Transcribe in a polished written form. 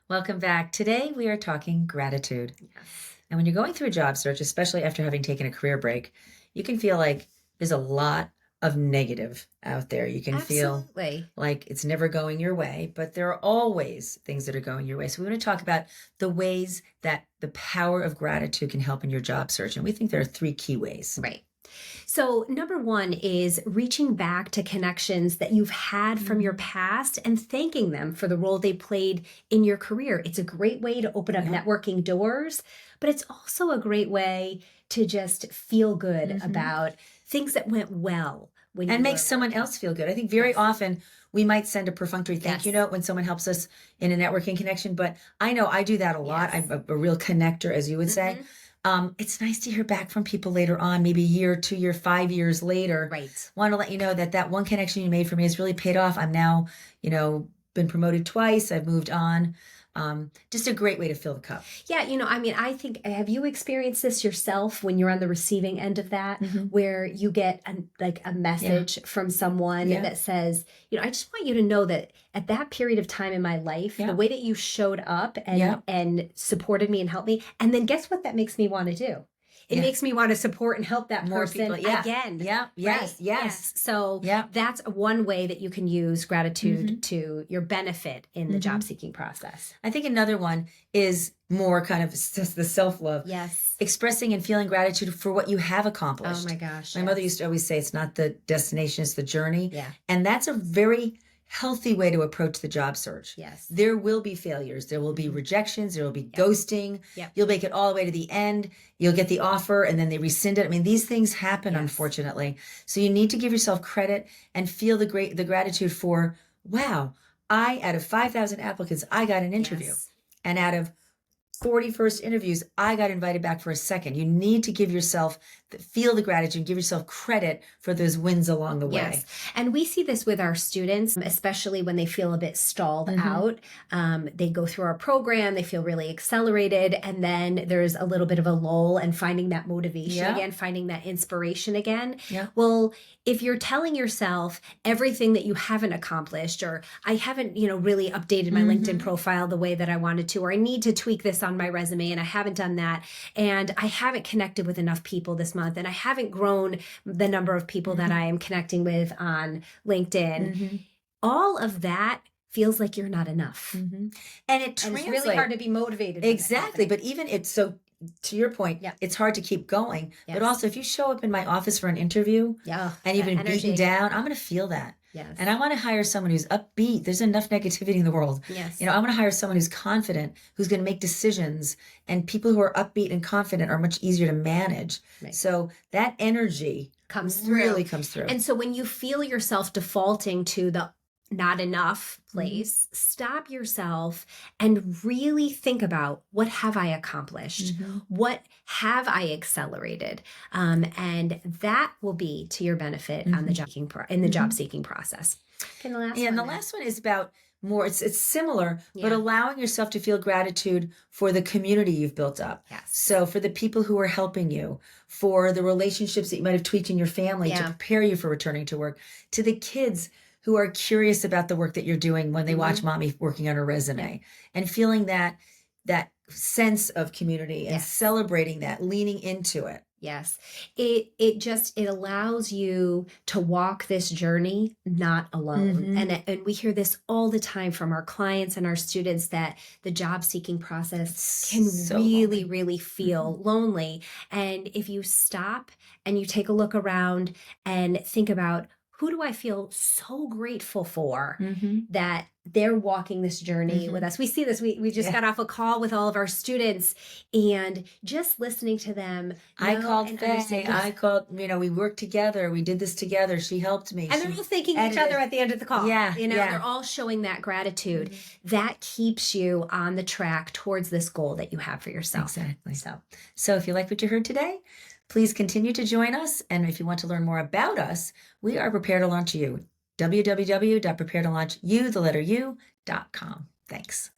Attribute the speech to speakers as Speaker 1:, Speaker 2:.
Speaker 1: Welcome back. Today we are talking gratitude.
Speaker 2: Yes.
Speaker 1: And when you're going through a job search, especially after having taken a career break, you can feel like there's a lot of negative out there. You can feel
Speaker 2: Absolutely.
Speaker 1: like it's never going your way, but there are always things that are going your way. So we want to talk about the ways that the power of gratitude can help in your job search. And we think there are three key ways.
Speaker 2: Right. So, number one is reaching back to connections that you've had from your past and thanking them for the role they played in your career. It's a great way to open up
Speaker 1: Yeah.
Speaker 2: networking doors, but it's also a great way to just feel good about things that went well when
Speaker 1: And
Speaker 2: you
Speaker 1: make
Speaker 2: were
Speaker 1: someone
Speaker 2: working.
Speaker 1: else feel good. I think very
Speaker 2: Yes.
Speaker 1: often we might send a perfunctory thank you
Speaker 2: Yes.
Speaker 1: note when someone helps us in a networking connection, but I know I do that a lot.
Speaker 2: Yes.
Speaker 1: I'm a real connector, as you would say.
Speaker 2: Mhm.
Speaker 1: It's nice to hear back from people later on, maybe a year, 2 year, 5 years later.
Speaker 2: Right.
Speaker 1: Want to let you know that that one connection you made for me has really paid off. I'm now, been promoted twice. I've moved on. Just a great way to fill the cup.
Speaker 2: Yeah, I think, have you experienced this yourself when you're on the receiving end of that,
Speaker 1: Mhm.
Speaker 2: where you get a message from someone
Speaker 1: Yeah.
Speaker 2: that says, I just want you to know that at that period of time in my life,
Speaker 1: Yeah.
Speaker 2: the way that you showed up
Speaker 1: Yeah.
Speaker 2: and supported me and helped me, and then guess what that makes me want to do? It
Speaker 1: Yeah.
Speaker 2: makes me want to support and help that
Speaker 1: More
Speaker 2: person
Speaker 1: people. Yeah.
Speaker 2: again.
Speaker 1: Yeah. Yes.
Speaker 2: Right?
Speaker 1: Yes.
Speaker 2: So
Speaker 1: Yeah.
Speaker 2: that's one way that you can use gratitude
Speaker 1: Mhm.
Speaker 2: to your benefit in the job
Speaker 1: Mhm.
Speaker 2: seeking process.
Speaker 1: I think another one is more kind of just the self-love,
Speaker 2: Yes.
Speaker 1: expressing and feeling gratitude for what you have
Speaker 2: Oh
Speaker 1: accomplished.
Speaker 2: my gosh.
Speaker 1: My mother
Speaker 2: yes.
Speaker 1: used to always say it's not the destination, it's the journey.
Speaker 2: Yeah.
Speaker 1: And that's a very healthy way to approach the job search.
Speaker 2: Yes.
Speaker 1: There will be failures, there will be rejections, there will be ghosting.
Speaker 2: Yep.
Speaker 1: You'll make it all the way to the end, you'll get the offer and then they rescind it. I mean, these things happen,
Speaker 2: Yes.
Speaker 1: unfortunately. So you need to give yourself credit and feel the gratitude for, wow, out of 5,000 applicants, I got an interview.
Speaker 2: Yes.
Speaker 1: And out of 41st interviews, I got invited back for a second. You need to feel the gratitude, give yourself credit for those wins along the way.
Speaker 2: Yes. And we see this with our students, especially when they feel a bit stalled out. They go through our program, they feel really accelerated, and then there's a little bit of a lull and finding that motivation
Speaker 1: Yeah.
Speaker 2: again, finding that inspiration again.
Speaker 1: Yeah.
Speaker 2: Well, if you're telling yourself everything that you haven't accomplished, or I haven't, really updated my LinkedIn profile the way that I wanted to, or I need to tweak this on my resume and I haven't done that, and I haven't connected with enough people this month, and I haven't grown the number of people that I am connecting with on LinkedIn, all of that feels like you're not enough.
Speaker 1: And it
Speaker 2: And it's really
Speaker 1: translates.
Speaker 2: hard to be motivated. by that
Speaker 1: Exactly.
Speaker 2: happening.
Speaker 1: But even it's so, to your point,
Speaker 2: Yeah.
Speaker 1: it's hard to keep going. But
Speaker 2: Yes.
Speaker 1: also, if you show up in my office for an interview
Speaker 2: Yeah.
Speaker 1: and you've
Speaker 2: that
Speaker 1: been beaten
Speaker 2: energy.
Speaker 1: down, I'm going to feel that.
Speaker 2: Yes.
Speaker 1: And I want to hire someone who's upbeat. There's enough negativity in the world.
Speaker 2: Yes.
Speaker 1: I want to hire someone who's confident, who's going to make decisions. And people who are upbeat and confident are much easier to manage.
Speaker 2: Right.
Speaker 1: So that energy
Speaker 2: comes through.
Speaker 1: really comes through.
Speaker 2: And so when you feel yourself defaulting to the not enough place, stop yourself and really think about, what have I accomplished? What have I accelerated? And that will be to your benefit on the job seeking process. And the last
Speaker 1: Yeah, and the
Speaker 2: one,
Speaker 1: last one is about more, it's similar, but
Speaker 2: Yeah.
Speaker 1: allowing yourself to feel gratitude for the community you've built up.
Speaker 2: Yes.
Speaker 1: So for the people who are helping you, for the relationships that you might have tweaked in your family to
Speaker 2: Yeah.
Speaker 1: prepare you for returning to work, to the kids who are curious about the work that you're doing when they watch mommy working on her resume, and feeling that sense of community and
Speaker 2: Yes.
Speaker 1: celebrating that, leaning into it.
Speaker 2: Yes. It allows you to walk this journey not alone. And we hear this all the time from our clients and our students, that the job seeking process can
Speaker 1: So
Speaker 2: really,
Speaker 1: lonely.
Speaker 2: really feel lonely. And if you stop and you take a look around and think about, who do I feel so grateful for that they're walking this journey with us? We see this. We just got off a call with all of our students, and just listening to them.
Speaker 1: I
Speaker 2: know
Speaker 1: called
Speaker 2: and
Speaker 1: Faye.
Speaker 2: understand-
Speaker 1: I called, we worked together. We did this together. She helped me.
Speaker 2: And they're
Speaker 1: She
Speaker 2: all thanking each
Speaker 1: edited.
Speaker 2: other at the end of the call.
Speaker 1: Yeah, yeah.
Speaker 2: They're all showing that gratitude. That keeps you on the track towards this goal that you have for yourself.
Speaker 1: Exactly. So if you like what you heard today, please continue to join us. And if you want to learn more about us, we are Prepare to Launch You. www.preparetolaunchu.com. Thanks.